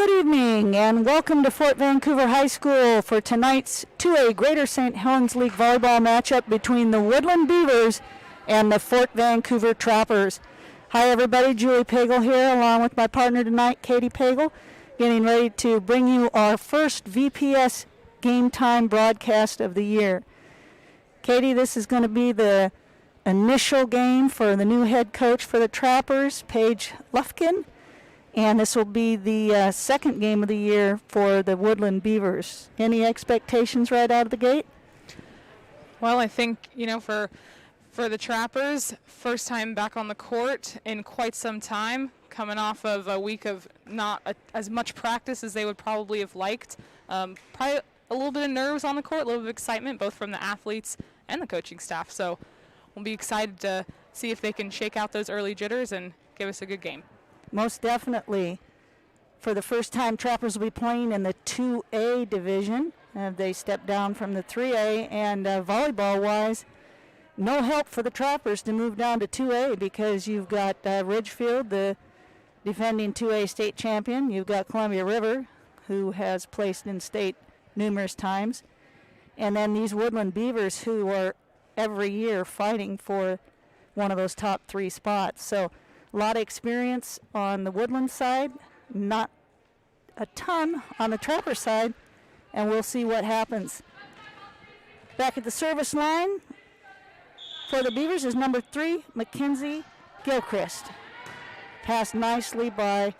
Good evening and welcome to Fort Vancouver High School for tonight's 2A Greater St. Helens League volleyball matchup between the Woodland Beavers and the Fort Vancouver Trappers. Hi everybody, Julie Pagel here along with my partner tonight, Katie Pagel, getting ready to bring you our first VPS game time broadcast of the year. Katie, this is going to be the initial game for the new head coach for the Trappers, Paige Lufkin. And this will be the second game of the year for the Woodland Beavers. Any expectations right out of the gate? Well, I think, for the Trappers, first time back on the court in quite some time, coming off of a week of not as much practice as they would probably have liked. Probably a little bit of nerves on the court, a little bit of excitement, both from the athletes and the coaching staff. So we'll be excited to see if they can shake out those early jitters and give us a good game. Most definitely. For the first time, Trappers will be playing in the 2A division. They stepped down from the 3A, and volleyball-wise, no help for the Trappers to move down to 2A because you've got Ridgefield, the defending 2A state champion. You've got Columbia River, who has placed in state numerous times. And then these Woodland Beavers, who are every year fighting for one of those top three spots. So a lot of experience on the Woodland side, not a ton on the Trapper side, and we'll see what happens. Back at the service line for the Beavers is number 3, Mackenzie Gilchrist. Passed nicely by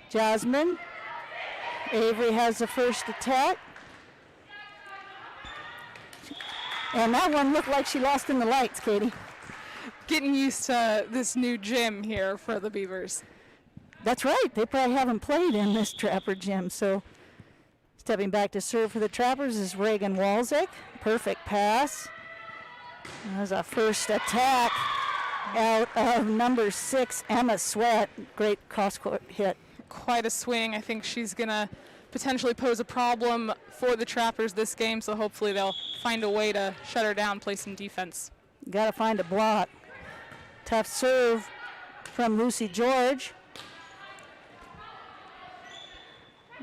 Jasmine. Avery has the first attack. And that one looked like she lost in the lights, Katie. Getting used to this new gym here for the Beavers. That's right. They probably haven't played in this Trapper gym. So stepping back to serve for the Trappers is Reagan Walczyk. Perfect pass. There's a first attack out of number 6, Emma Sweat. Great cross-court hit. Quite a swing. I think she's going to potentially pose a problem for the Trappers this game, so hopefully they'll find a way to shut her down, play some defense. Got to find a block. Tough serve from Lucy George.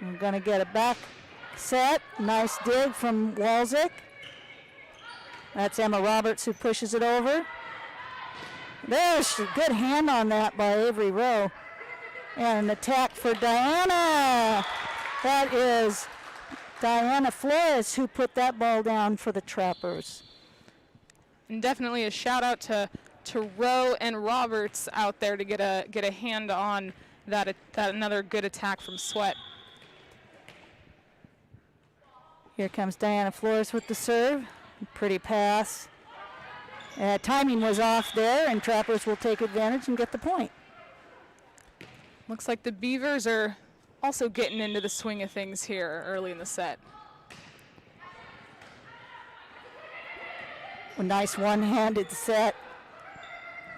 We're going to get a back set. Nice dig from Walczyk. That's Emma Roberts who pushes it over. There's a good hand on that by Avery Rowe. And an attack for Diana. That is Diana Flores who put that ball down for the Trappers. And definitely a shout out to Rowe and Roberts out there to get a hand on that another good attack from Sweat. Here comes Diana Flores with the serve. Pretty pass. Timing was off there, and Trappers will take advantage and get the point. Looks like the Beavers are also getting into the swing of things here early in the set. A nice one-handed set.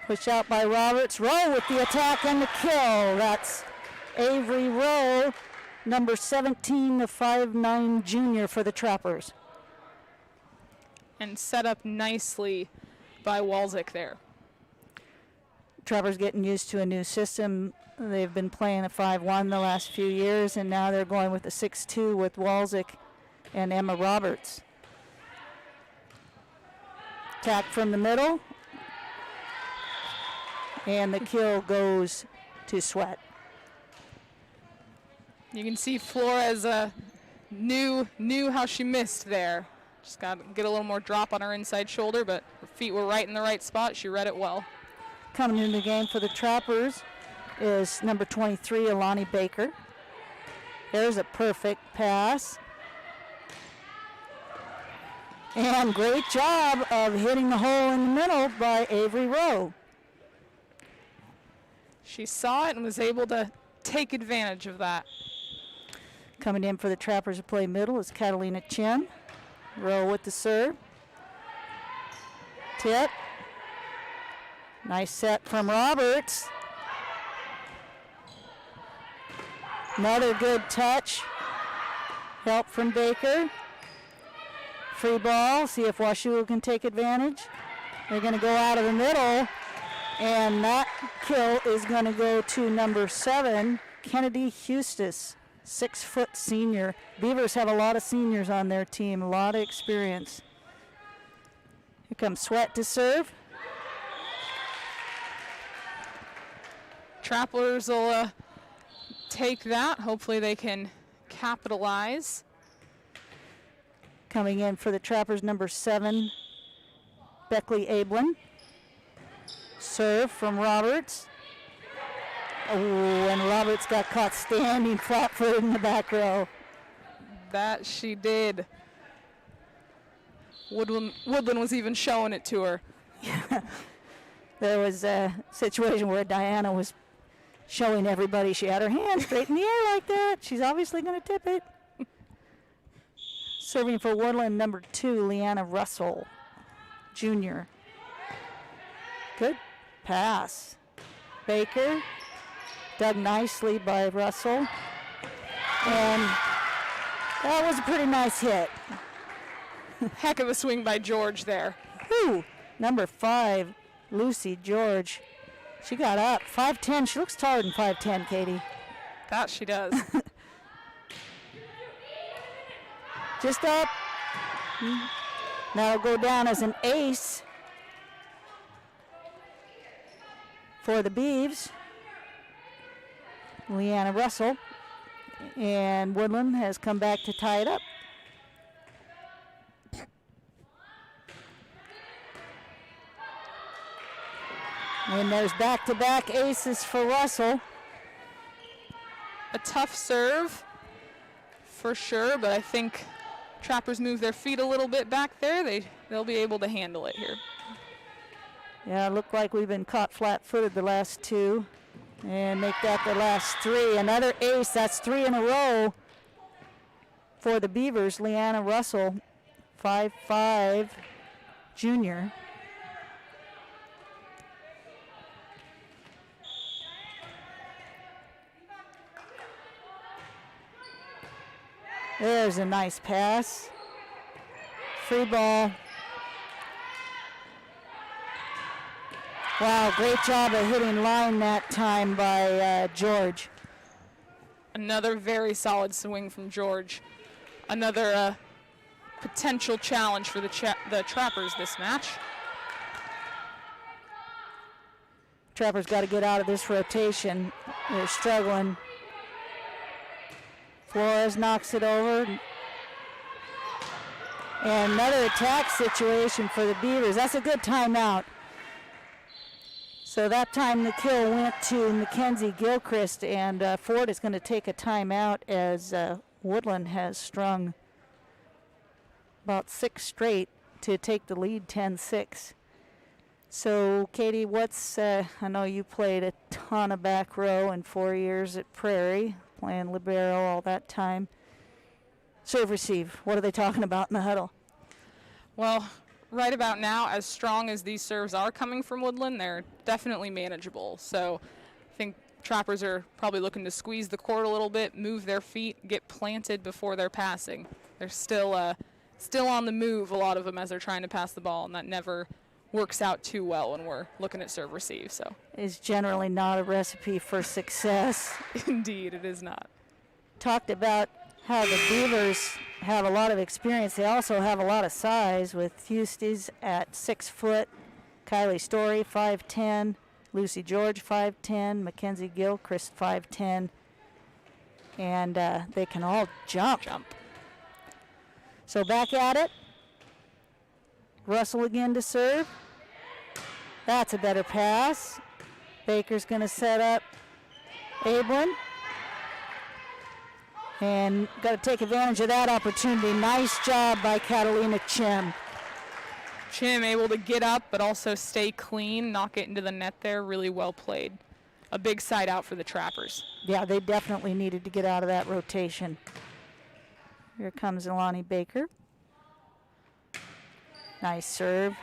Push out by Roberts. Rowe with the attack and the kill. That's Avery Rowe, number 17, the 5'9" junior for the Trappers. And set up nicely by Walczyk there. Trappers getting used to a new system. They've been playing a 5-1 the last few years, and now they're going with a 6-2 with Walczyk and Emma Roberts. Attack from the middle. And the kill goes to Sweat. You can see Flores knew how she missed there. Just got to get a little more drop on her inside shoulder, but her feet were right in the right spot. She read it well. Coming into the game for the Trappers is number 23, Alani Baker. There's a perfect pass. And great job of hitting the hole in the middle by Avery Rowe. She saw it and was able to take advantage of that. Coming in for the Trappers to play middle is Catalina Chin. Rowe with the serve. Tip. Nice set from Roberts. Another good touch. Help from Baker. Free ball. See if Washoe can take advantage. They're going to go out of the middle. And that kill is going to go to number 7, Kennedy Hustis. 6-foot senior. Beavers have a lot of seniors on their team, a lot of experience. Here comes Sweat to serve. Trappers will take that. Hopefully they can capitalize. Coming in for the Trappers, number 7, Beckley Ablin. Serve from Roberts. Oh, and Roberts got caught standing flat-footed in the back row. That she did. Woodland was even showing it to her. There was a situation where Diana was showing everybody she had her hand straight in the air like that. She's obviously going to tip it. Serving for Woodland, number 2, Leanna Russell, junior. Good pass. Baker, dug nicely by Russell. And that was a pretty nice hit. Heck of a swing by George there. Whew. Number 5, Lucy George. She got up. 5'10". She looks taller than 5'10", Katie. That she does. Just up. That'll go down as an ace for the Beavs. Leanna Russell. And Woodland has come back to tie it up. And there's back-to-back aces for Russell. A tough serve for sure, but I think Trappers move their feet a little bit back there. They'll be able to handle it here. Yeah, it looked like we've been caught flat-footed the last 2. And make that the last 3. Another ace, that's 3 in a row for the Beavers. Leanna Russell, 5'5", junior. There's a nice pass. Free ball. Wow, great job of hitting line that time by George. Another very solid swing from George. Another potential challenge for the Trappers this match. Trappers got to get out of this rotation. They're struggling. Flores knocks it over. And another attack situation for the Beavers. That's a good timeout. So that time the kill went to Mackenzie Gilchrist, and Ford is going to take a timeout as Woodland has strung about 6 straight to take the lead 10-6. So, Katie, I know you played a ton of back row in 4 years at Prairie, playing libero all that time. Serve receive, what are they talking about in the huddle? Well, right about now, as strong as these serves are coming from Woodland, they're definitely manageable. So I think Trappers are probably looking to squeeze the court a little bit, move their feet, get planted before they're passing. They're still on the move, a lot of them, as they're trying to pass the ball, and that never works out too well when we're looking at serve receive. So is generally not a recipe for success. Indeed, it is not. Talked about how the Beavers have a lot of experience. They also have a lot of size, with Husties at 6 foot, Kylie Story 5'10", Lucy George 5'10", Mackenzie Gilchrist 5'10", and they can all jump. So back at it. Russell again to serve. That's a better pass. Baker's going to set up Ablin. And got to take advantage of that opportunity. Nice job by Catalina Chim. Chim able to get up but also stay clean, not get into the net there. Really well played. A big side out for the Trappers. Yeah, they definitely needed to get out of that rotation. Here comes Alani Baker. Nice serve.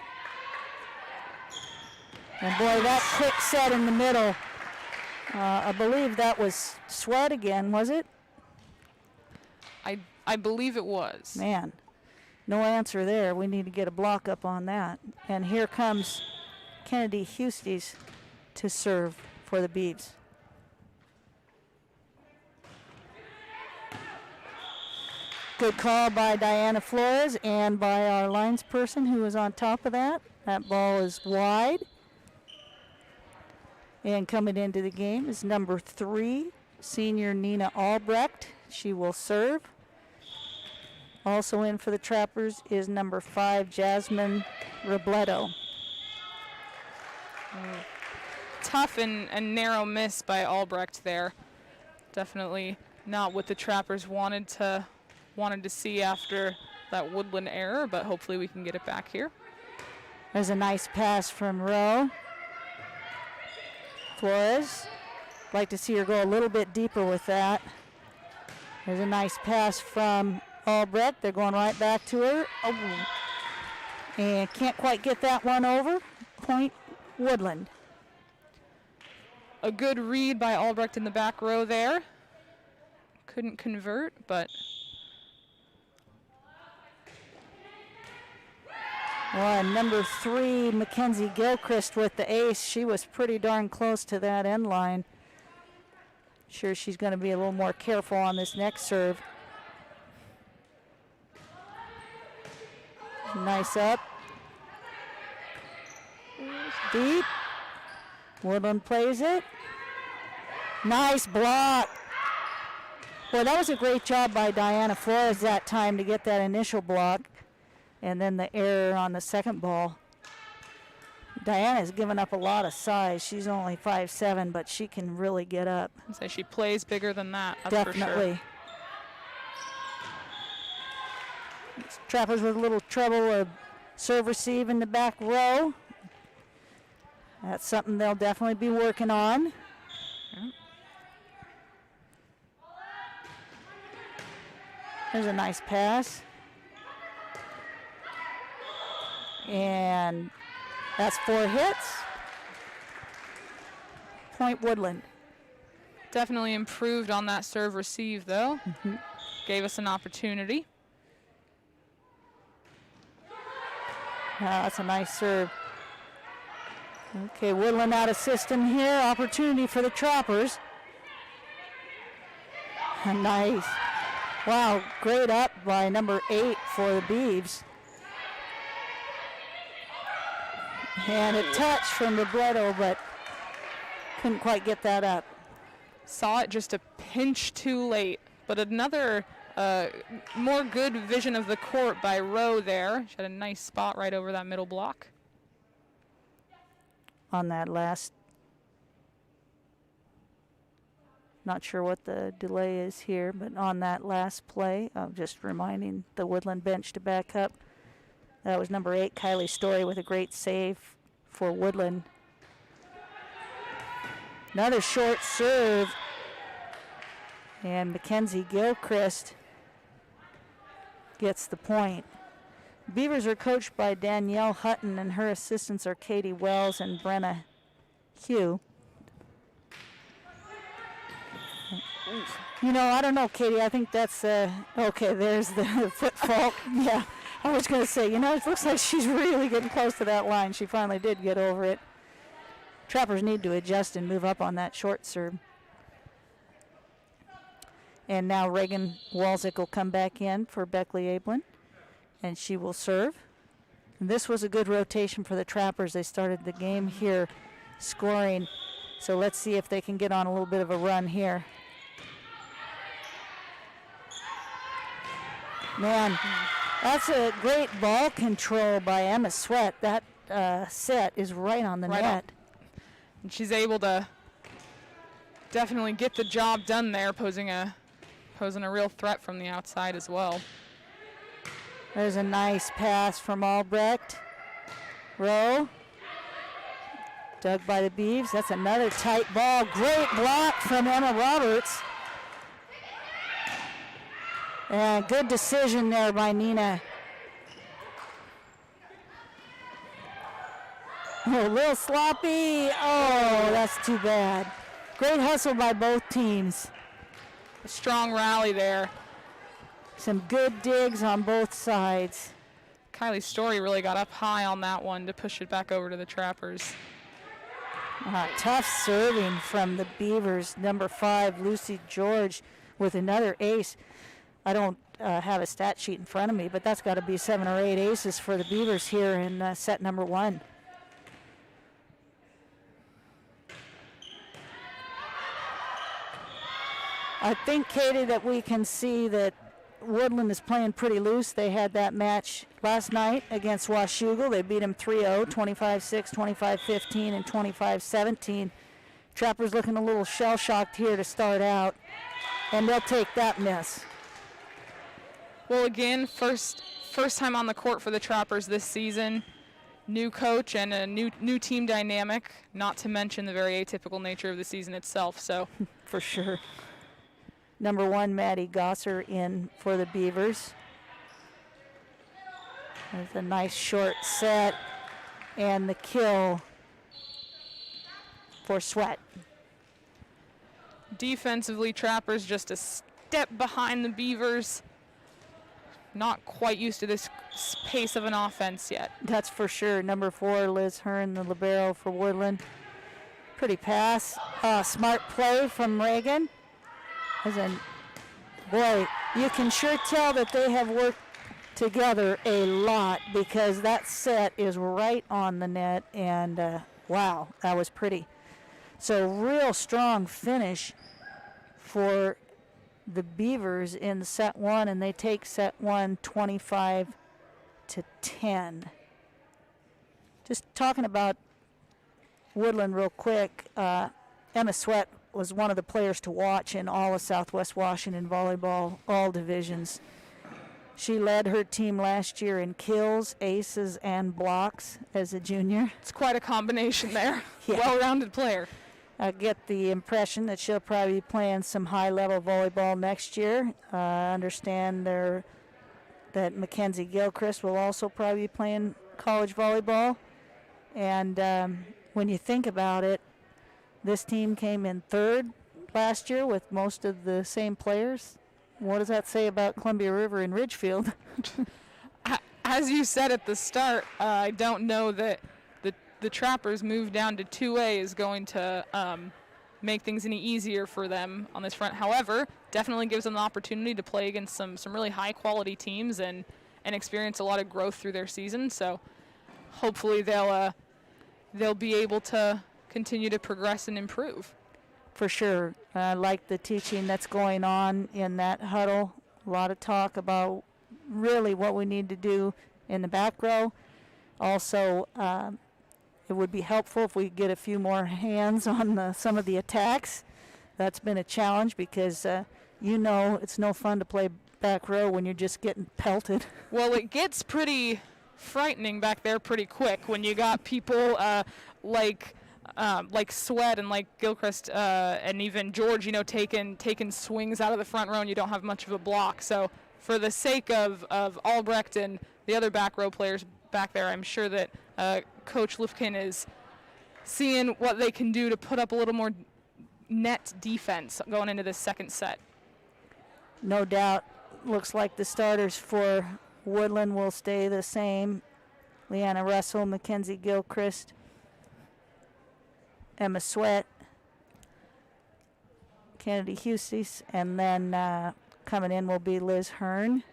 And boy, that quick set in the middle. I believe that was Sweat again, was it? I believe it was. Man, no answer there. We need to get a block up on that. And here comes Kennedy Husties to serve for the Beavs. Good call by Diana Flores and by our lines person who was on top of that. That ball is wide. And coming into the game is number 3, senior Nina Albrecht. She will serve. Also in for the Trappers is number 5, Jasmine Robledo. Tough and narrow miss by Albrecht there. Definitely not what the Trappers wanted to see after that Woodland error, but hopefully we can get it back here. There's a nice pass from Rowe. Flores, like to see her go a little bit deeper with that. There's a nice pass from Albrecht. They're going right back to her. Oh. And can't quite get that one over. Point Woodland. A good read by Albrecht in the back row there. Couldn't convert, but number 3, Mackenzie Gilchrist with the ace. She was pretty darn close to that end line. Sure, she's going to be a little more careful on this next serve. Nice up. Deep. Woodland plays it. Nice block. Well, that was a great job by Diana Flores that time to get that initial block. And then the error on the second ball. Diana's given up a lot of size. She's only 5'7", but she can really get up. So she plays bigger than that, that's Definitely. For sure. Trappers with a little trouble of serve receive in the back row. That's something they'll definitely be working on. Yeah. There's a nice pass. And that's 4 hits. Point Woodland. Definitely improved on that serve receive, though. Gave us an opportunity. That's a nice serve. Okay, Woodland out of system here. Opportunity for the Trappers. Nice. Wow, great up by number 8 for the Beavs. And a touch from Robledo, but couldn't quite get that up. Saw it just a pinch too late, but another more good vision of the court by Rowe there. She had a nice spot right over that middle block. On that last, not sure what the delay is here, but on that last play, I'm just reminding the Woodland bench to back up. That was number 8, Kylie Story, with a great save for Woodland. Another short serve. And Mackenzie Gilchrist gets the point. Beavers are coached by Danielle Hutton, and her assistants are Katie Wells and Brenna Hugh. You know, I don't know, Katie. I think that's, okay, there's the foot fault. Yeah, I was going to say, you know, it looks like she's really getting close to that line. She finally did get over it. Trappers need to adjust and move up on that short serve. And now Reagan Walczyk will come back in for Beckley Ablin, and she will serve. And this was a good rotation for the Trappers. They started the game here scoring. So let's see if they can get on a little bit of a run here. Man, that's a great ball control by Emma Sweat. That set is right on the net. And she's able to definitely get the job done there, posing a real threat from the outside as well. There's a nice pass from Albrecht. Rowe. Dug by the Beavs. That's another tight ball. Great block from Emma Roberts. And good decision there by Nina. Oh, a little sloppy. Oh, that's too bad. Great hustle by both teams. A strong rally there. Some good digs on both sides. Kylie Story really got up high on that one to push it back over to the Trappers. Tough serving from the Beavers. Number 5, Lucy George, with another ace. I don't have a stat sheet in front of me, but that's got to be 7 or 8 aces for the Beavers here in set number 1. I think, Katie, that we can see that Woodland is playing pretty loose. They had that match last night against Washougal. They beat them 3-0, 25-6, 25-15, and 25-17. Trappers looking a little shell-shocked here to start out, and they'll take that miss. Well, again, first time on the court for the Trappers this season. New coach and a new team dynamic, not to mention the very atypical nature of the season itself. So, for sure. Number 1, Maddie Gosser in for the Beavers. There's a nice short set, and the kill for Sweat. Defensively, Trappers just a step behind the Beavers. Not quite used to this pace of an offense yet. That's for sure. Number 4, Liz Hearn, the libero for Woodland. Pretty pass. Smart play from Reagan. Boy, you can sure tell that they have worked together a lot, because that set is right on the net, and wow, that was pretty. So real strong finish for the Beavers in set 1, and they take set 1 25-10. Just talking about Woodland real quick, Emma Sweat was one of the players to watch in all of Southwest Washington volleyball, all divisions. She led her team last year in kills, aces, and blocks as a junior. It's quite a combination there. Yeah. Well-rounded player. I get the impression that she'll probably be playing some high-level volleyball next year. I understand that Mackenzie Gilchrist will also probably be playing college volleyball. And when you think about it, this team came in 3rd last year with most of the same players. What does that say about Columbia River and Ridgefield? As you said at the start, I don't know that the Trappers move down to 2A is going to make things any easier for them on this front. However, definitely gives them the opportunity to play against some really high-quality teams and experience a lot of growth through their season. So hopefully they'll be able to continue to progress and improve. For sure. I like the teaching that's going on in that huddle. A lot of talk about really what we need to do in the back row. Also, it would be helpful if we get a few more hands on some of the attacks. That's been a challenge because, it's no fun to play back row when you're just getting pelted. Well, it gets pretty frightening back there pretty quick when you got people like Sweat and like Gilchrist and even George, taking swings out of the front row, and you don't have much of a block. So for the sake of Albrecht and the other back row players back there, I'm sure that Coach Lufkin is seeing what they can do to put up a little more net defense going into this second set. No doubt. Looks like the starters for Woodland will stay the same. Leanna Russell, Mackenzie Gilchrist, Emma Sweat, Kennedy Hustis, and then coming in will be Liz Hearn.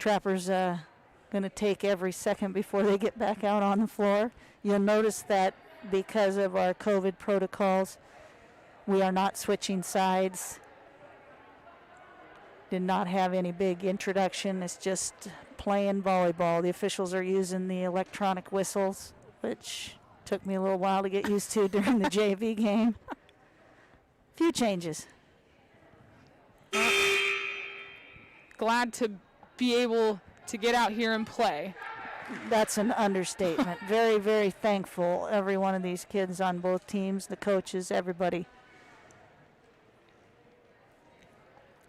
Trappers going to take every second before they get back out on the floor. You'll notice that because of our COVID protocols, we are not switching sides. Did not have any big introduction. It's just playing volleyball. The officials are using the electronic whistles, which took me a little while to get used to during the JV game. Few changes. Glad to be able to get out here and play. That's an understatement. Very, very thankful, every one of these kids on both teams, the coaches, everybody.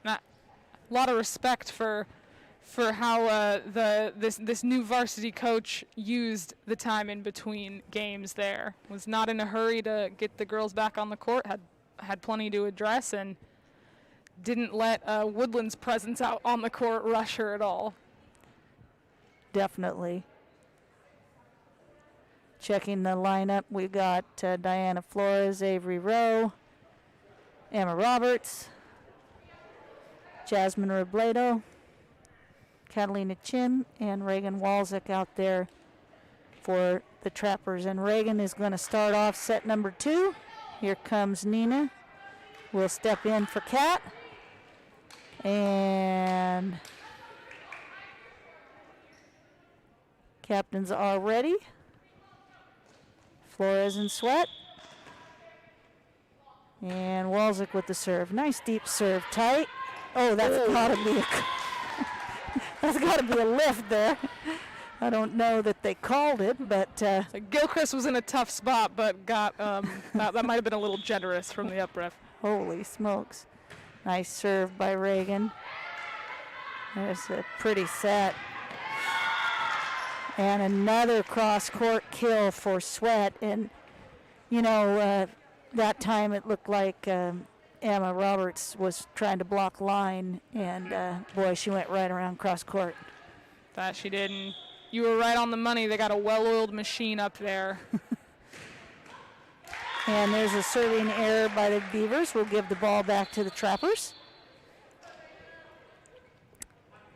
A lot of respect for how this new varsity coach used the time in between games there. Was not in a hurry to get the girls back on the court, had plenty to address, and didn't let Woodland's presence out on the court rush her at all. Definitely. Checking the lineup, we got Diana Flores, Avery Rowe, Emma Roberts, Jasmine Robledo, Catalina Chim, and Reagan Walczyk out there for the Trappers. And Reagan is going to start off set number 2. Here comes Nina. We'll step in for Kat. And captains are ready. Flores and Sweat. And Walczyk with the serve. Nice deep serve, tight. Oh, that's gotta be a that's gotta be a lift there. I don't know that they called it, but So Gilchrist was in a tough spot, but got that might have been a little generous from the up ref. holy smokes. Nice serve by Reagan. There's a pretty set. And another cross-court kill for Sweat. And, you know, that time it looked like Emma Roberts was trying to block line, and boy, she went right around cross-court. That she did, and you were right on the money. They got a well-oiled machine up there. And there's a serving error by the Beavers. We'll give the ball back to the Trappers.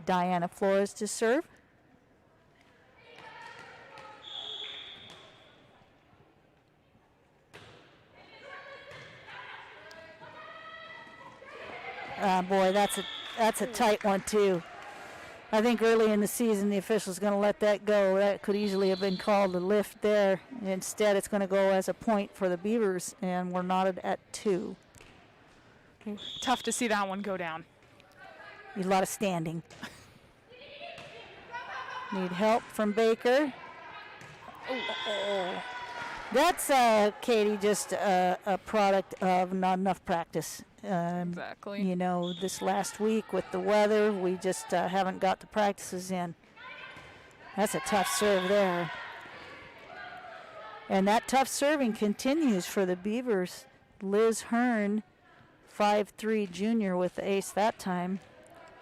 Diana Flores to serve. Boy, that's a tight one too. I think early in the season the official's going to let that go. That could easily have been called a lift there. Instead, it's going to go as a point for the Beavers, and we're knotted at 2. Tough to see that one go down. Need a lot of standing. Need help from Baker. Oh. That's, Katie, just a product of not enough practice. Exactly. You know, this last week with the weather, we just haven't got the practices in. That's a tough serve there. And that tough serving continues for the Beavers. Liz Hearn, 5'3" junior with the ace that time.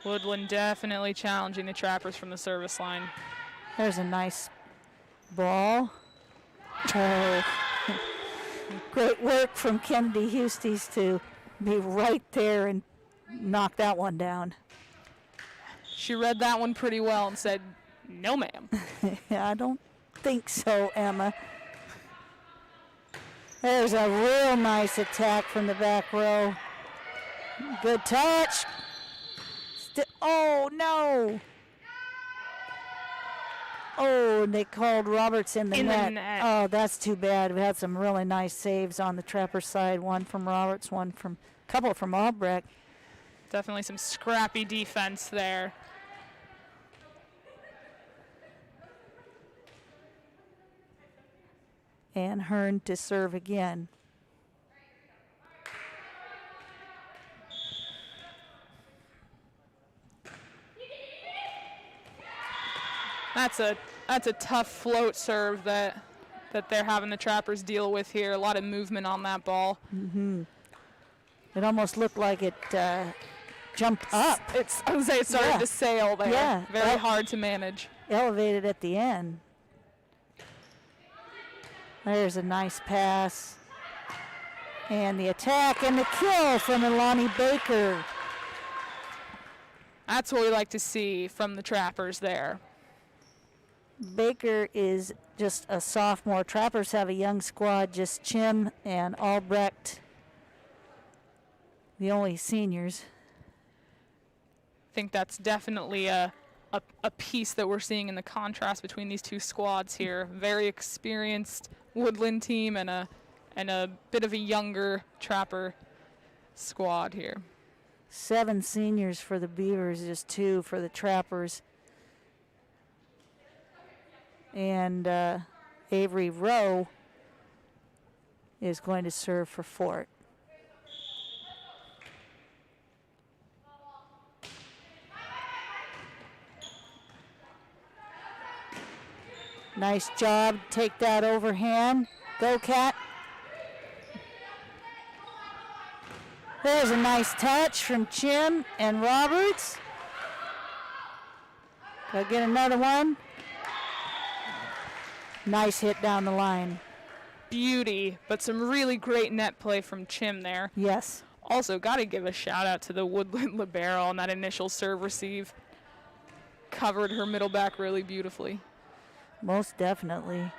Woodland definitely challenging the Trappers from the service line. There's a nice ball. Oh. Great work from Kennedy Husties to be right there and knock that one down. She read that one pretty well and said, "No, ma'am." I don't think so, Emma. There's a real nice attack from the back row. Good touch. Oh, no. Oh, they called Roberts in the net. Oh, that's too bad. We had some really nice saves on the Trapper side. One from Roberts, couple from Albrecht. Definitely some scrappy defense there. And Hearn to serve again. That's a tough float serve that they're having the Trappers deal with here. A lot of movement on that ball. Mm-hmm. It almost looked like it jumped up. I would say it started to sail there. Yeah. Very hard to manage. Elevated at the end. There's a nice pass. And the attack and the kill from Ilani Baker. That's what we like to see from the Trappers there. Baker is just a sophomore. Trappers have a young squad, just Chim and Albrecht, the only seniors. I think that's definitely a piece that we're seeing in the contrast between these two squads here. Very experienced Woodland team and a bit of a younger Trapper squad here. 7 seniors for the Beavers, just 2 for the Trappers. And Avery Rowe is going to serve for Fort. Nice job. Take that overhand. Go, Cat. There's a nice touch from Chim and Roberts. Go get another one. Nice hit down the line. Beauty, but some really great net play from Chim there. Yes. Also, got to give a shout out to the Woodland libero on that initial serve receive. Covered her middle back really beautifully. Most definitely.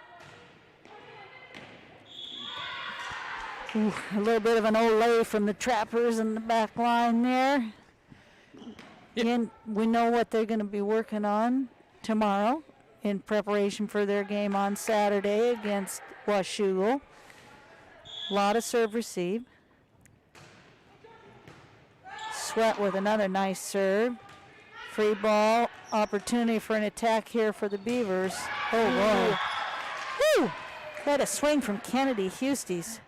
Ooh, a little bit of an Olay from the Trappers in the back line there. Yep. And we know what they're going to be working on tomorrow in preparation for their game on Saturday against Washougal. A lot of serve receive. Sweat with another nice serve. Free ball, opportunity for an attack here for the Beavers. Oh, boy. Woo! Had a swing from Kennedy Husties.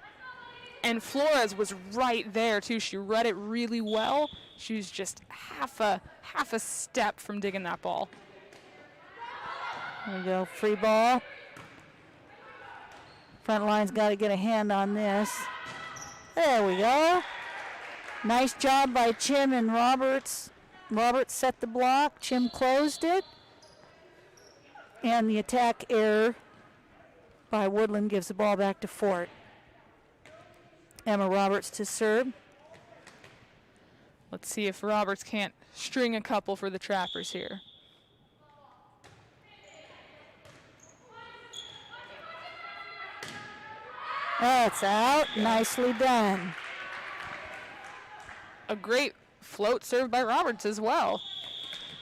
And Flores was right there, too. She read it really well. She was just half a step from digging that ball. There we go, free ball. Front line's got to get a hand on this. There we go. Nice job by Chim and Roberts. Roberts set the block. Chim closed it. And the attack error by Woodland gives the ball back to Fort. Emma Roberts to serve. Let's see if Roberts can't string a couple for the Trappers here. That's out. Nicely done. A great float serve by Roberts as well.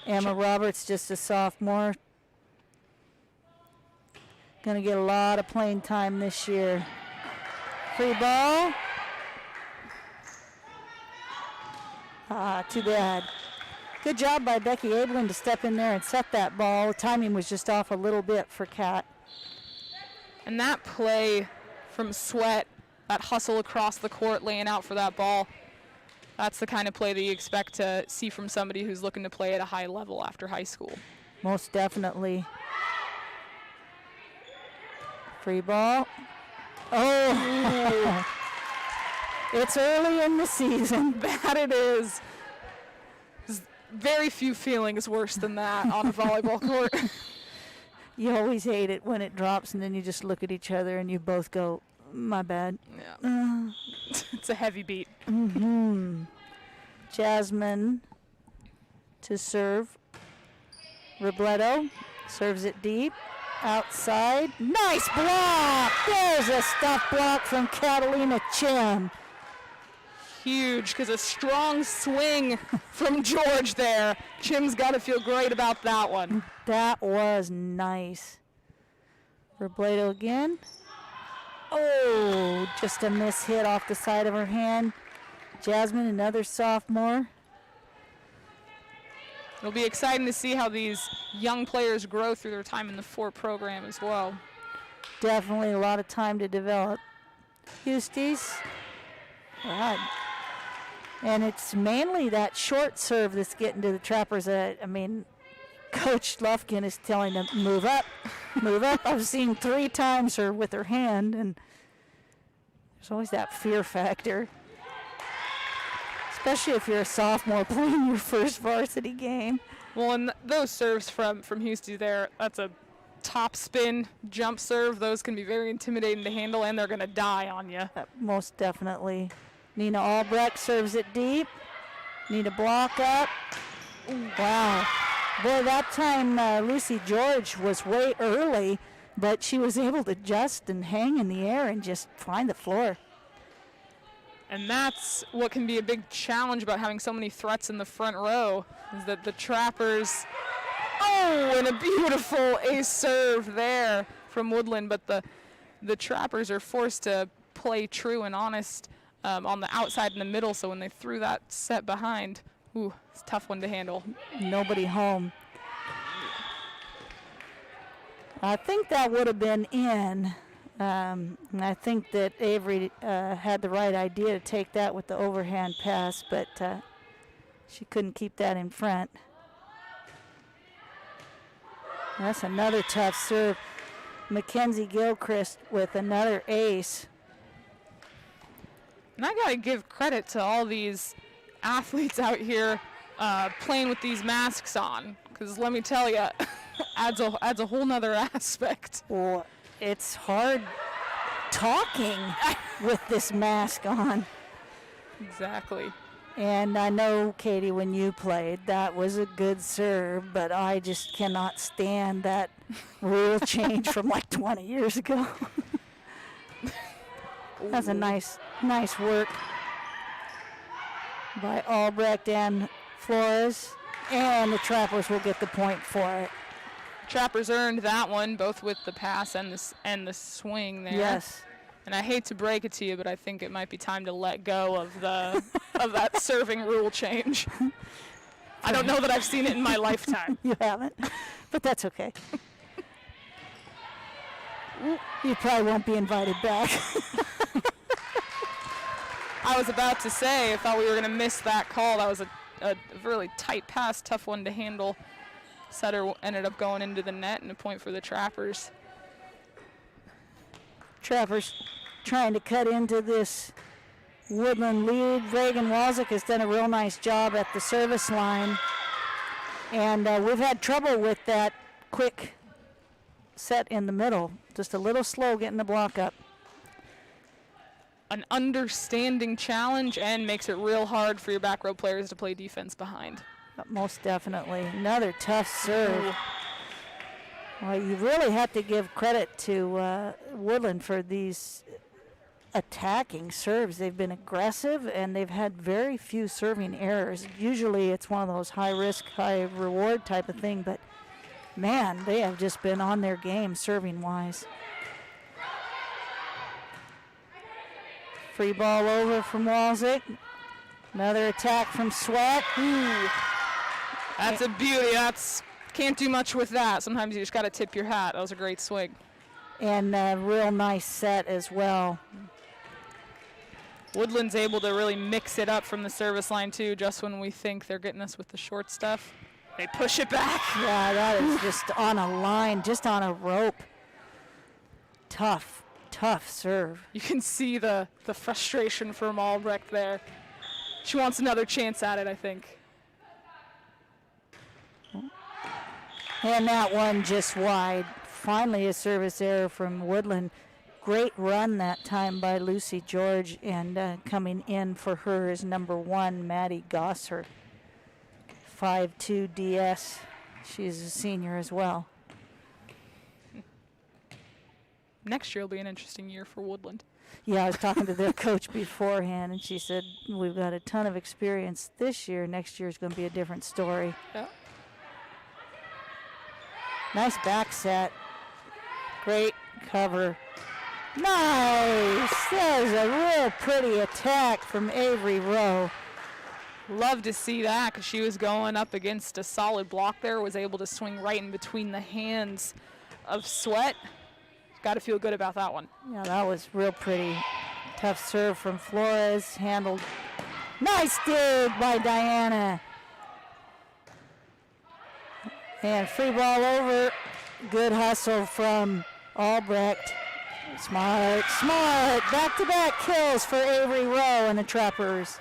Emma Roberts, just a sophomore. Going to get a lot of playing time this year. Free ball. Too bad. Good job by Becky Ablin to step in there and set that ball. The timing was just off a little bit for Kat. And that play from Sweat, that hustle across the court, laying out for that ball, that's the kind of play that you expect to see from somebody who's looking to play at a high level after high school. Most definitely. Free ball. Oh! It's early in the season. That it is. There's very few feelings worse than that on a volleyball court. You always hate it when it drops and then you just look at each other and you both go, my bad. Yeah. It's a heavy beat. Mm-hmm. Jasmine to serve. Robledo serves it deep. Outside. Nice block! There's a stuff block from Catalina Chim. Huge, because a strong swing from George there. Chim's got to feel great about that one. That was nice. Robledo again. Oh, just a miss hit off the side of her hand. Jasmine, another sophomore. It'll be exciting to see how these young players grow through their time in the Fort program as well. Definitely a lot of time to develop. Husties. God. And it's mainly that short serve that's getting to the Trappers. I mean, Coach Lufkin is telling them, move up, move up. I've seen 3 times her with her hand, and there's always that fear factor. Especially if you're a sophomore playing your first varsity game. Well, and those serves from Houston there, that's a top spin jump serve. Those can be very intimidating to handle, and they're going to die on you. Most definitely. Nina Albrecht serves it deep. Need a block up. Ooh, wow. Boy, that time Lucy George was way early, but she was able to adjust and hang in the air and just find the floor. And that's what can be a big challenge about having so many threats in the front row, is that the Trappers, oh, and a beautiful ace serve there from Woodland, but the Trappers are forced to play true and honest on the outside and the middle, so when they threw that set behind, ooh, it's a tough one to handle. Nobody home. I think that would have been in. And I think that Avery had the right idea to take that with the overhand pass, but she couldn't keep that in front. That's another tough serve. Mackenzie Gilchrist with another ace. And I got to give credit to all these athletes out here playing with these masks on, because let me tell you, adds a whole nother aspect. Well, it's hard talking with this mask on. Exactly. And I know, Katie, when you played, that was a good serve, but I just cannot stand that rule change from like 20 years ago. That's a nice work by Albrecht and Flores, and the Trappers will get the point for it. Trappers earned that one, both with the pass and the swing there. Yes. And I hate to break it to you, but I think it might be time to let go of the of that serving rule change. I don't know that I've seen it in my lifetime. You haven't, but that's okay. You probably won't be invited back. I was about to say, I thought we were going to miss that call. That was a really tight pass, tough one to handle. Setter ended up going into the net, and a point for the Trappers. Trappers trying to cut into this Woodland lead. Reagan Walczyk has done a real nice job at the service line. And we've had trouble with that quick set in the middle. Just a little slow getting the block up. An understanding challenge and makes it real hard for your back row players to play defense behind. Most definitely. Another tough serve. Well, you really have to give credit to Woodland for these attacking serves. They've been aggressive, and they've had very few serving errors. Usually it's one of those high-risk, high-reward type of thing, but, man, they have just been on their game serving-wise. Free ball over from Walczyk. Another attack from Sweat. Ooh. That's a beauty. Can't do much with that. Sometimes you just got to tip your hat. That was a great swing. And a real nice set as well. Woodland's able to really mix it up from the service line, too, just when we think they're getting us with the short stuff. They push it back. Yeah, that is just on a line, just on a rope. Tough serve. You can see the frustration from Albrecht there. She wants another chance at it, I think. And that one just wide. Finally a service error from Woodland. Great run that time by Lucy George, and coming in for her is number 1, Maddie Gosser. 5'2" DS. She's a senior as well. Next year will be an interesting year for Woodland. Yeah, I was talking to their coach beforehand, and she said, we've got a ton of experience this year. Next year is going to be a different story. Yeah. Nice back set. Great cover. Nice! That was a real pretty attack from Avery Rowe. Love to see that, because she was going up against a solid block there, was able to swing right in between the hands of Sweat. Got to feel good about that one. Yeah, that was real pretty. Tough serve from Flores, handled. Nice dig by Diana. And free ball over. Good hustle from Albrecht. Smart. Back-to-back kills for Avery Rowe and the Trappers.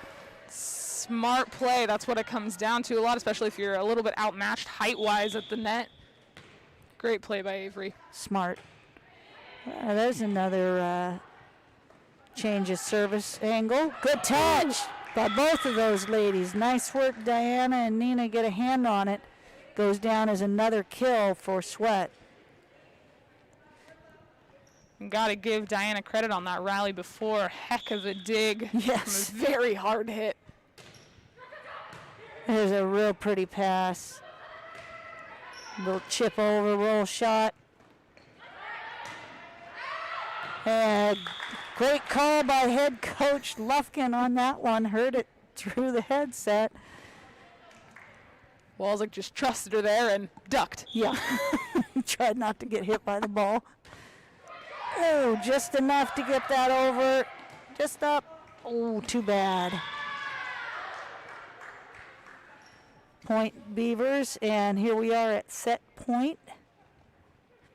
Smart play. That's what it comes down to a lot, especially if you're a little bit outmatched height-wise at the net. Great play by Avery. Smart. There's another change of service angle. Good touch by both of those ladies. Nice work, Diana and Nina get a hand on it. Goes down as another kill for Sweat. Got to give Diana credit on that rally before. Heck of a dig. Yes. Very hard hit. There's a real pretty pass. Little chip over roll shot. And great call by head coach Lufkin on that one. Heard it through the headset. Walczyk just trusted her there and ducked. Yeah. Tried not to get hit by the ball. Oh, just enough to get that over. Just up. Oh, too bad. Point Beavers, and here we are at set point.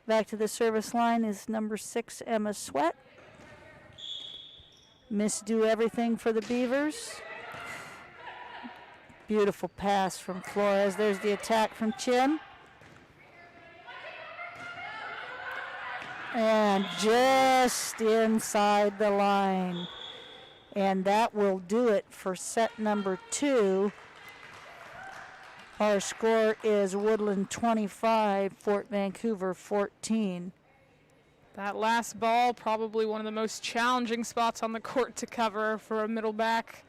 Back to the service line is number 6, Emma Sweat. Misdo everything for the Beavers. Beautiful pass from Flores. There's the attack from Chin. And just inside the line. And that will do it for set number 2. Our score is Woodland 25, Fort Vancouver 14. That last ball, probably one of the most challenging spots on the court to cover for a middle back.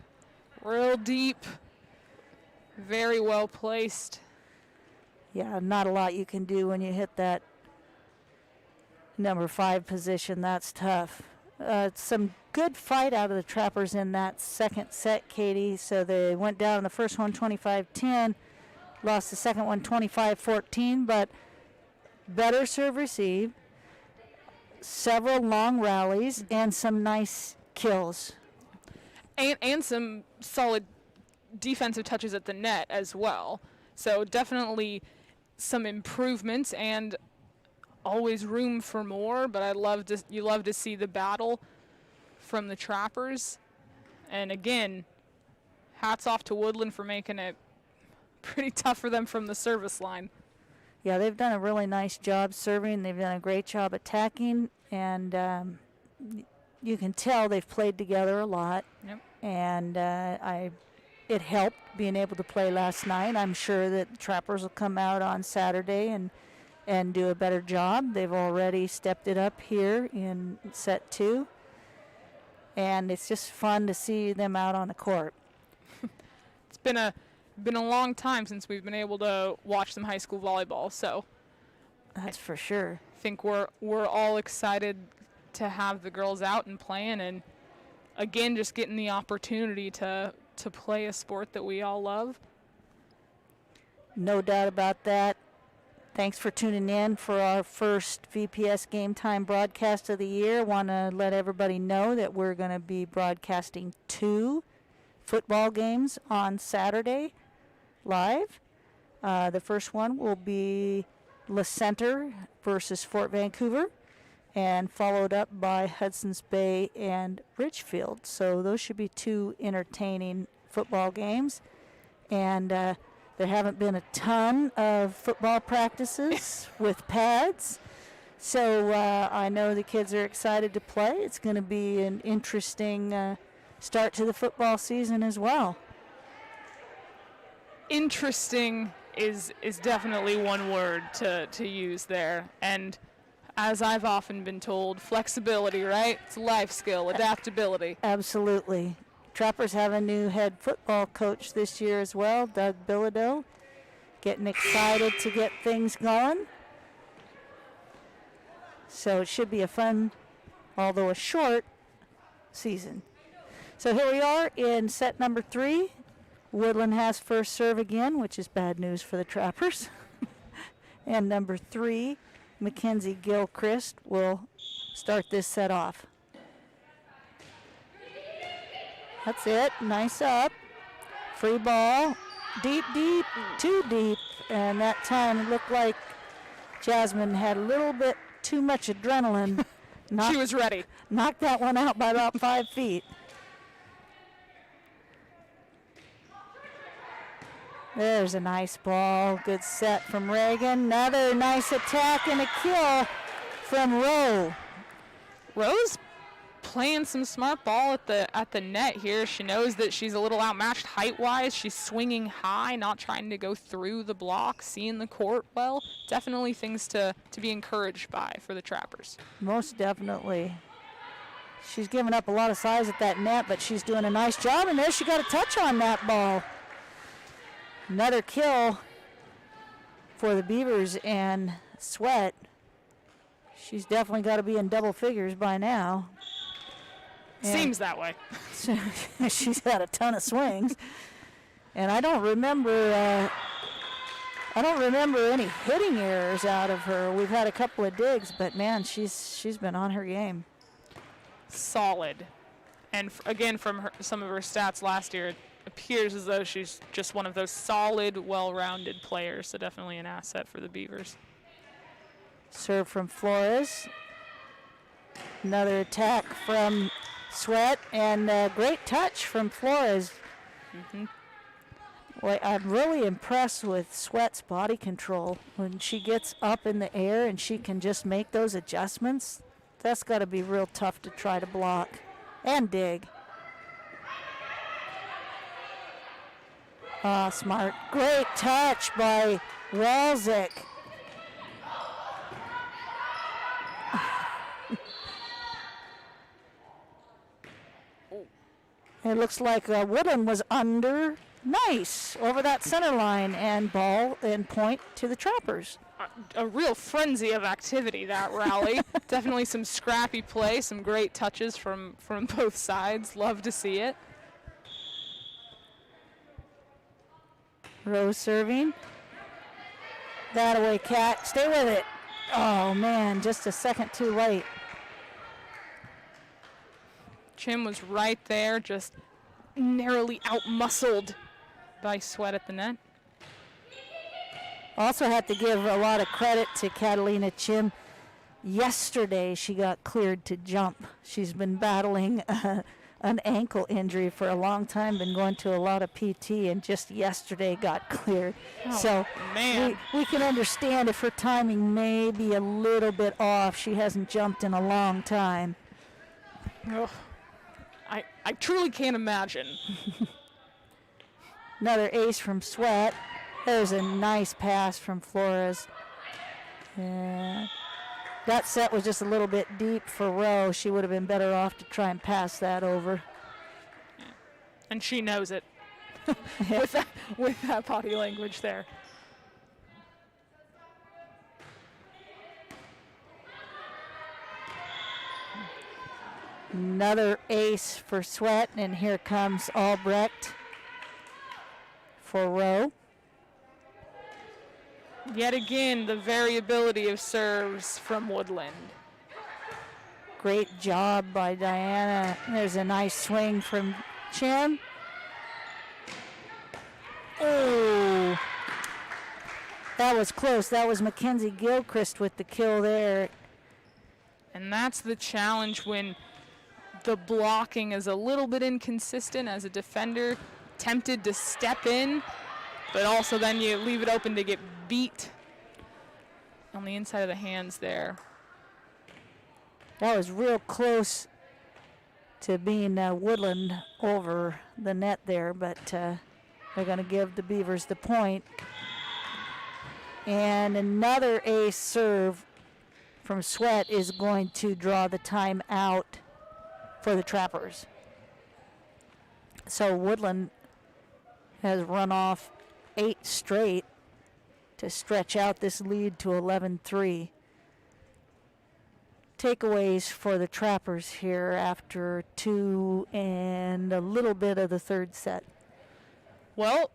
Real deep, very well placed. Yeah, not a lot you can do when you hit that number 5 position. That's tough. Some good fight out of the Trappers in that second set, Katie. So they went down in the first one 25-10, lost the second one 25-14, but better serve receive, several long rallies, and some nice kills. And some solid defensive touches at the net as well. So definitely some improvements and always room for more, but you love to see the battle from the Trappers. And again, hats off to Woodland for making it pretty tough for them from the service line. Yeah, they've done a really nice job serving. They've done a great job attacking, and you can tell they've played together a lot. Yep. And it helped being able to play last night. I'm sure that the Trappers will come out on Saturday and do a better job. They've already stepped it up here in set 2. And it's just fun to see them out on the court. It's been a long time since we've been able to watch some high school volleyball, so That's for sure. I think we're all excited to have the girls out and playing, and again, just getting the opportunity to play a sport that we all love. No doubt about that. Thanks for tuning in for our first VPS Game Time broadcast of the year. Want to let everybody know that we're going to be broadcasting 2 football games on Saturday live. The first one will be Le Centre versus Fort Vancouver, and followed up by Hudson's Bay and Ridgefield. So those should be 2 entertaining football games. And there haven't been a ton of football practices with pads. So I know the kids are excited to play. It's going to be an interesting start to the football season as well. Interesting is definitely one word to use there. And as I've often been told, flexibility, right? It's a life skill, adaptability. Absolutely. Trappers have a new head football coach this year as well, Doug Bilodeau. Getting excited to get things going. So it should be a fun, although a short, season. So here we are in set number 3. Woodland has first serve again, which is bad news for the Trappers. And number 3, Mackenzie Gilchrist will start this set off. That's it. Nice up. Free ball. Deep, deep, too deep. And that time it looked like Jasmine had a little bit too much adrenaline. She was ready. Knocked that one out by about 5 feet. There's a nice ball. Good set from Reagan. Another nice attack and a kill from Rowe. Rose playing some smart ball at the net here. She knows that she's a little outmatched height-wise. She's swinging high, not trying to go through the block, seeing the court well. Definitely things to be encouraged by for the Trappers. Most definitely. She's given up a lot of size at that net, but she's doing a nice job, and there she got a touch on that ball. Another kill for the Beavers, and Sweat. She's definitely got to be in double figures by now. And Seems that way. she's had a ton of swings, and I don't remember any hitting errors out of her. We've had a couple of digs, but man, she's been on her game. Solid, and again from some of her stats last year, it appears as though she's just one of those solid, well-rounded players. So definitely an asset for the Beavers. Serve from Flores. Another attack from Sweat, and a great touch from Flores. Well, I'm really impressed with Sweat's body control. When she gets up in the air and she can just make those adjustments, that's got to be real tough to try to block and dig. Smart. Great touch by Walczyk. It looks like Woodland was under. Nice. Over that center line, and ball and point to the Trappers. A real frenzy of activity, that rally. Definitely some scrappy play, some great touches from both sides. Love to see it. Rose serving. That away, Cat. Stay with it. Oh, man, just a second too late. Chim was right there, just narrowly out-muscled by Sweat at the net. Also have to give a lot of credit to Catalina Chim. Yesterday, she got cleared to jump. She's been battling an ankle injury for a long time, been going to a lot of PT, and just yesterday got cleared. Oh, so man. we can understand if her timing may be a little bit off. She hasn't jumped in a long time. Ugh. I truly can't imagine. Another ace from Sweat. There's a nice pass from Flores. Yeah. That set was just a little bit deep for Rowe. She would have been better off to try and pass that over. And she knows it. with that body language there. Another ace for Sweat, and here comes Albrecht for Rowe. Yet again, the variability of serves from Woodland. Great job by Diana. There's a nice swing from Chim. Oh, that was close. That was Mackenzie Gilchrist with the kill there. And that's the challenge when the blocking is a little bit inconsistent as a defender, tempted to step in, but also then you leave it open to get beat on the inside of the hands there. That was real close to being Woodland over the net there, but they're going to give the Beavers the point. And another ace serve from Sweat is going to draw the time out for the Trappers. So Woodland has run off 8 straight to stretch out this lead to 11-3. Takeaways for the Trappers here after 2 and a little bit of the third set. Well,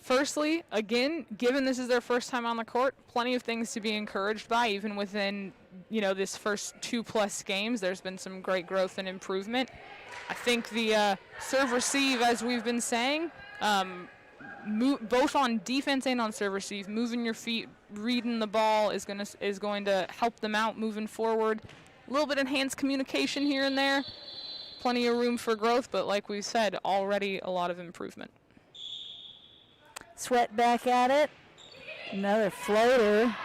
firstly, again, given this is their first time on the court, plenty of things to be encouraged by. Even within, this first 2+ games, there's been some great growth and improvement. I think the serve-receive, as we've been saying, both on defense and on serve-receive, moving your feet, reading the ball is going to help them out moving forward. A little bit enhanced communication here and there. Plenty of room for growth, but like we said, already a lot of improvement. Sweat back at it. Another floater.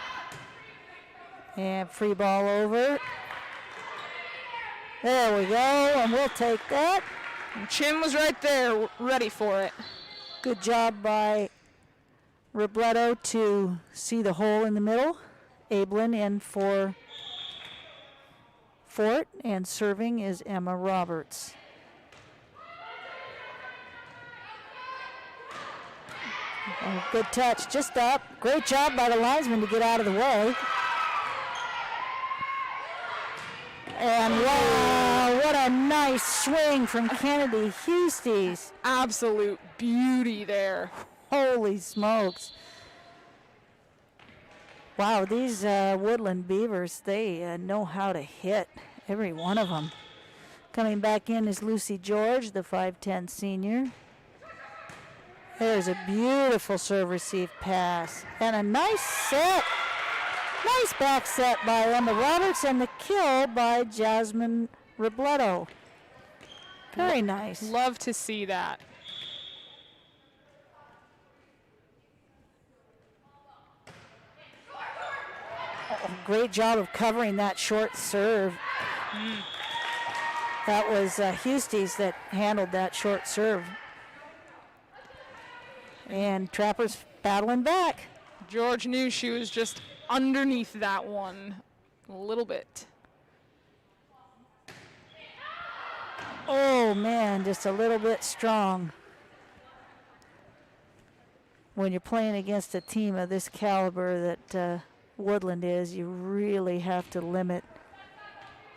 And free ball over. There we go, and we'll take that. And Chim was right there, ready for it. Good job by Robledo to see the hole in the middle. Ablin in for Fort, and serving is Emma Roberts. Oh, good touch, just up. Great job by the linesman to get out of the way. And wow, what a nice swing from Kennedy Husties. Absolute beauty there. Holy smokes. Wow, these Woodland Beavers, they know how to hit, every one of them. Coming back in is Lucy George, the 5'10 senior. There's a beautiful serve-receive pass. And a nice set. Nice back set by Emma Roberts, and the kill by Jasmine Robledo. Very nice. Love to see that. Great job of covering that short serve. That was Husties that handled that short serve. And Trappers battling back. George knew she was just underneath that one a little bit. Oh, man, just a little bit strong. When you're playing against a team of this caliber that Woodland is, you really have to limit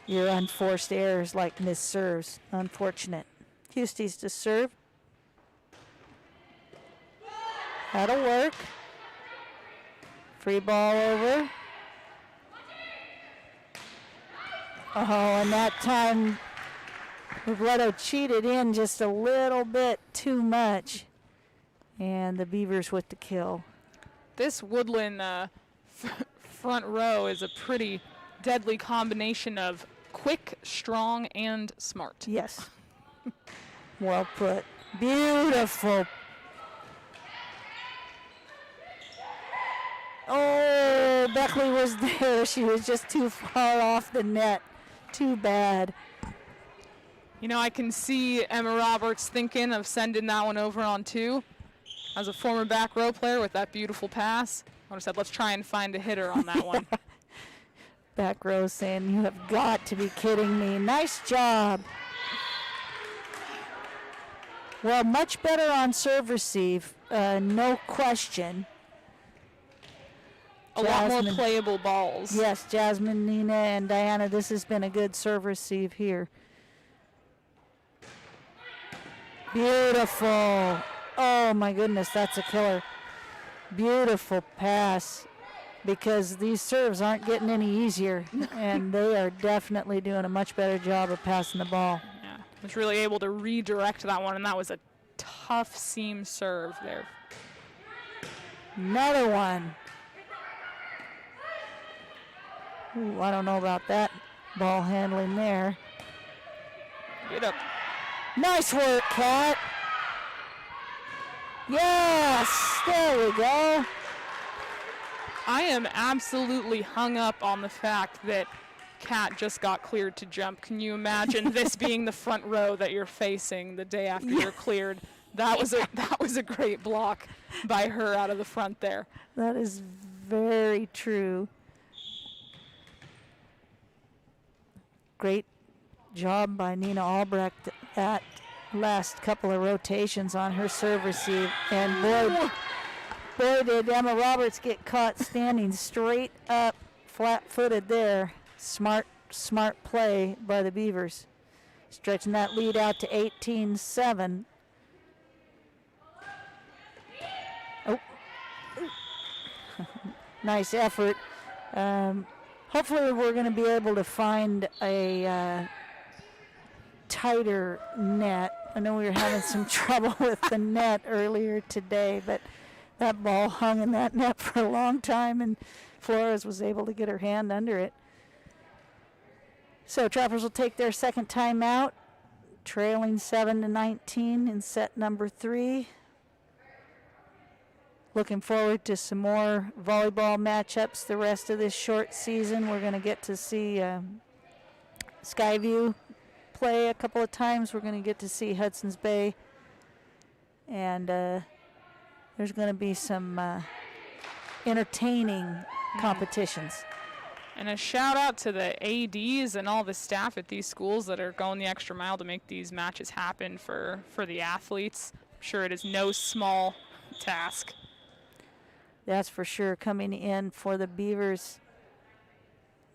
your unforced errors like missed serves. Unfortunate. Husties to serve. That'll work. Free ball over. Oh, and that time Robledo cheated in just a little bit too much. And the Beavers with the kill. This Woodland front row is a pretty deadly combination of quick, strong, and smart. Yes. Well put. Beautiful. Oh, Beckley was there. She was just too far off the net. Too bad. You know, I can see Emma Roberts thinking of sending that one over on 2. As a former back row player with that beautiful pass, I would have said, let's try and find a hitter on that one. Back row saying, you have got to be kidding me. Nice job. Well, much better on serve receive, no question. A lot more playable balls. Yes, Jasmine, Nina, and Diana, this has been a good serve receive here. Beautiful. Oh, my goodness, that's a killer. Beautiful pass, because these serves aren't getting any easier, and they are definitely doing a much better job of passing the ball. Yeah, was really able to redirect that one, and that was a tough seam serve there. Another one. Ooh, I don't know about that ball handling there. Get up. Nice work, Kat. Yes, there we go. I am absolutely hung up on the fact that Kat just got cleared to jump. Can you imagine this being the front row that you're facing the day after you're cleared? That was a great block by her out of the front there. That is very true. Great job by Nina Albrecht at last couple of rotations on her serve receive, and boy did Emma Roberts get caught standing straight up, flat-footed there. Smart play by the Beavers, stretching that lead out to 18-7. Oh, nice effort. Hopefully we're going to be able to find a tighter net. I know we were having some trouble with the net earlier today, but that ball hung in that net for a long time, and Flores was able to get her hand under it. So Trappers will take their second timeout, trailing 7-19 in set number 3. Looking forward to some more volleyball matchups the rest of this short season. We're going to get to see Skyview play a couple of times. We're going to get to see Hudson's Bay. And there's going to be some entertaining competitions. And a shout out to the ADs and all the staff at these schools that are going the extra mile to make these matches happen for the athletes. I'm sure it is no small task. That's for sure. Coming in for the Beavers,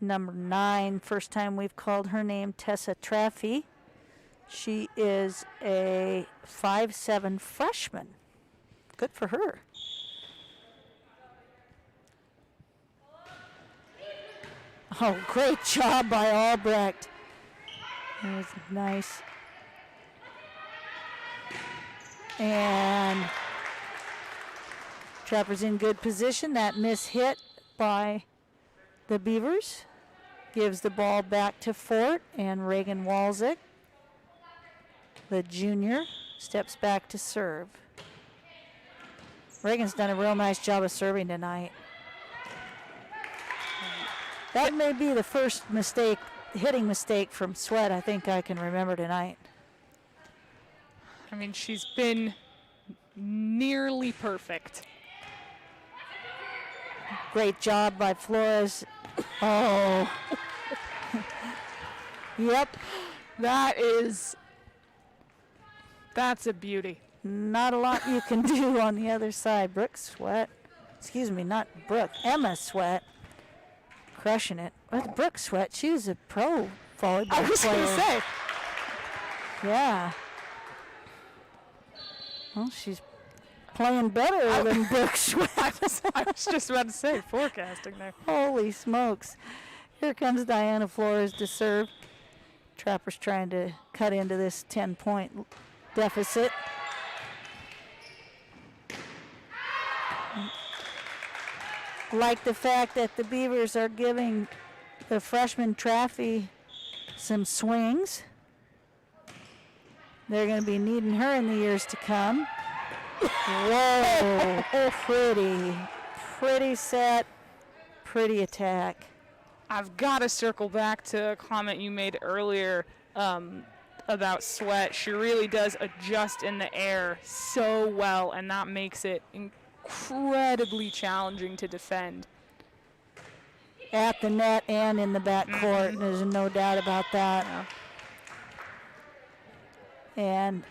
number 9. First time we've called her name, Tessa Traffy. She is a 5'7" freshman. Good for her. Oh, great job by Albrecht. That was nice. And Trappers in good position. That miss hit by the Beavers gives the ball back to Fort, and Reagan Walczyk, the junior, steps back to serve. Reagan's done a real nice job of serving tonight. That may be the first hitting mistake from Sweat I think I can remember tonight. I mean, she's been nearly perfect. Great job by Flores. Oh. Yep. That's a beauty. Not a lot you can do on the other side. Brooke Sweat. Excuse me, not Brooke. Emma Sweat. Crushing it. But Brooke Sweat, she was a pro volleyball player. I was going to say. Yeah. Well, she's playing better than Brooke Sweat. I was just about to say, forecasting there. Holy smokes. Here comes Diana Flores to serve. Trappers trying to cut into this 10-point deficit. Like the fact that the Beavers are giving the freshman Traffy some swings. They're going to be needing her in the years to come. Whoa, pretty set, pretty attack. I've got to circle back to a comment you made earlier about Sweat. She really does adjust in the air so well, and that makes it incredibly challenging to defend. At the net and in the backcourt, there's no doubt about that. Yeah. And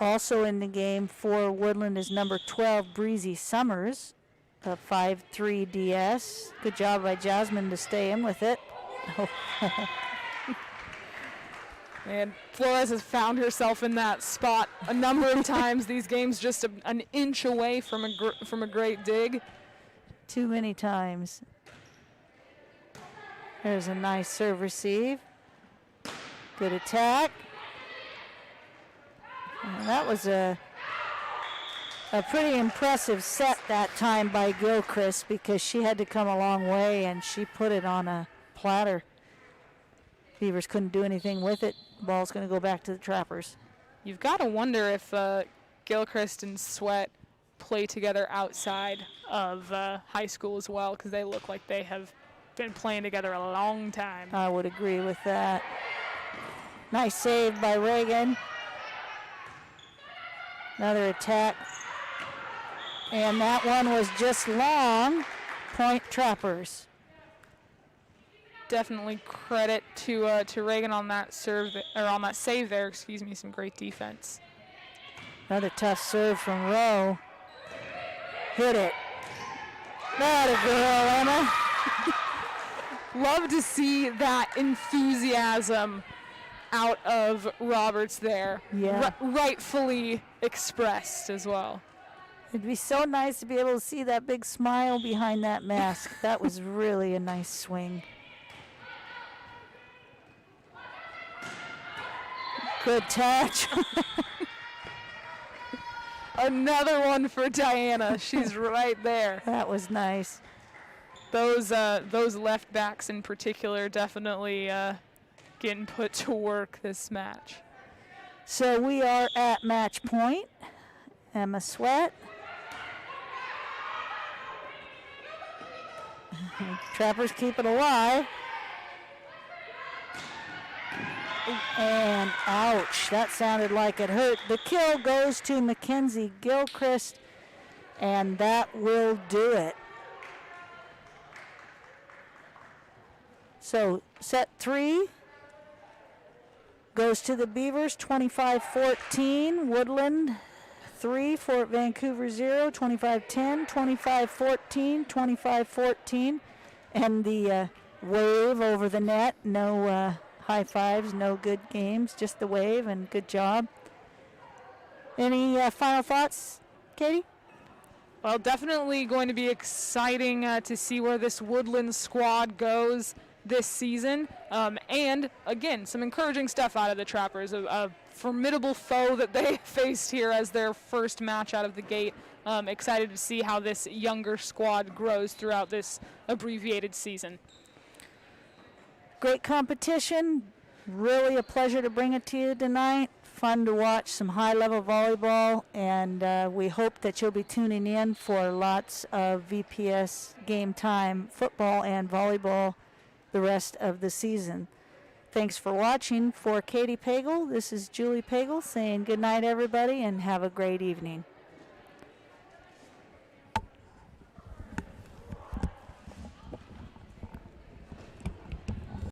also in the game for Woodland is number 12, Breezy Summers, a 5'3" DS. Good job by Jasmine to stay in with it. And Flores has found herself in that spot a number of times these games, just an inch away from a great dig. Too many times. There's a nice serve receive. Good attack. And that was a pretty impressive set that time by Gilchrist because she had to come a long way and she put it on a platter. Beavers couldn't do anything with it. Ball's going to go back to the Trappers. You've got to wonder if Gilchrist and Sweat play together outside of high school as well, because they look like they have been playing together a long time. I would agree with that. Nice save by Reagan. Another attack. And that one was just long. Point Trappers. Definitely credit to Reagan on that serve or on that save there. Excuse me, some great defense. Another tough serve from Rowe. Hit it. That a girl, Emma. Love to see that enthusiasm out of Roberts there. Yeah. Rightfully expressed as well. It'd be so nice to be able to see that big smile behind that mask. That was really a nice swing. Good touch. Another one for Diana. She's right there. That was nice. Those left backs in particular definitely getting put to work this match. So we are at match point. Emma Sweat. Trappers keep it alive. And ouch, that sounded like it hurt. The kill goes to Mackenzie Gilchrist, and that will do it. So set 3 goes to the Beavers, 25-14. Woodland 3, Fort Vancouver 0, 25-10, 25-14, 25-14. And the wave over the net, no high fives, no good games, just the wave, and good job. Any final thoughts, Katie? Well, definitely going to be exciting to see where this Woodland squad goes this season. And, again, some encouraging stuff out of the Trappers. A formidable foe that they faced here as their first match out of the gate. Excited to see how this younger squad grows throughout this abbreviated season. Great competition. Really a pleasure to bring it to you tonight. Fun to watch some high-level volleyball, and we hope that you'll be tuning in for lots of VPS game time, football and volleyball, the rest of the season. Thanks for watching. For Katie Pagel, this is Julie Pagel saying good night, everybody, and have a great evening.